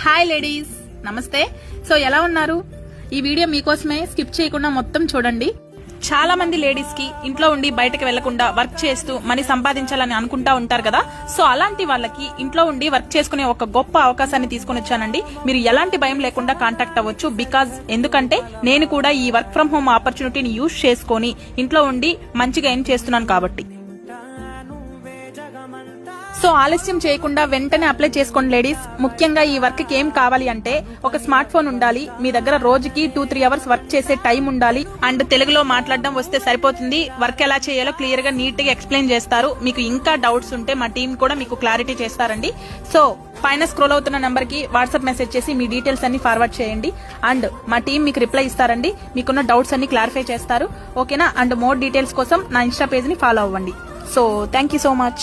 Hi ladies, నమస్తే. So ఎలా ఉన్నారు? ఈ వీడియో మీకోసమే, స్కిప్ చేయకుండా మొత్తం చూడండి. చాలా మంది లేడీస్ కి ఇంట్లో ఉండి బయటకు వెళ్లకుండా వర్క్ చేస్తూ మనీ సంపాదించాలని అనుకుంటా ఉంటారు కదా. సో అలాంటి వాళ్ళకి ఇంట్లో ఉండి వర్క్ చేసుకునే ఒక గొప్ప అవకాశాన్ని తీసుకుని వచ్చానండి. మీరు ఎలాంటి భయం లేకుండా కాంటాక్ట్ అవ్వచ్చు. ఎందుకంటే నేను కూడా ఈ వర్క్ ఫ్రం హోమ్ ఆపర్చునిటీని యూజ్ చేసుకుని ఇంట్లో ఉండి మంచిగా ఎర్న్ చేస్తున్నాను కాబట్టి. సో ఆలస్యం చేయకుండా వెంటనే అప్లై చేసుకోండి లేడీస్. ముఖ్యంగా ఈ వర్క్ కి ఏం కావాలి అంటే ఒక స్మార్ట్ ఫోన్ ఉండాలి, మీ దగ్గర రోజుకి 2-3 అవర్స్ వర్క్ చేసే టైం ఉండాలి, అండ్ తెలుగులో మాట్లాడడం వస్తే సరిపోతుంది. వర్క్ ఎలా చేయాలో క్లియర్ గా నీట్ గా ఎక్స్ప్లెయిన్ చేస్తారు. మీకు ఇంకా డౌట్స్ ఉంటే మా టీం కూడా మీకు క్లారిటీ చేస్తారండి. సో పైన స్క్రోల్ అవుతున్న నంబర్ కి వాట్సాప్ మెసేజ్ చేసి మీ డీటెయిల్స్ అన్ని ఫార్వర్డ్ చేయండి, అండ్ మా టీం మీకు రిప్లై ఇస్తారండి. మీకున్న డౌట్స్ అన్ని క్లారిఫై చేస్తారు, ఓకేనా? అండ్ మోర్ డీటెయిల్స్ కోసం నా ఇన్స్టా పేజ్ ని ఫాలో అవ్వండి. So thank you so much.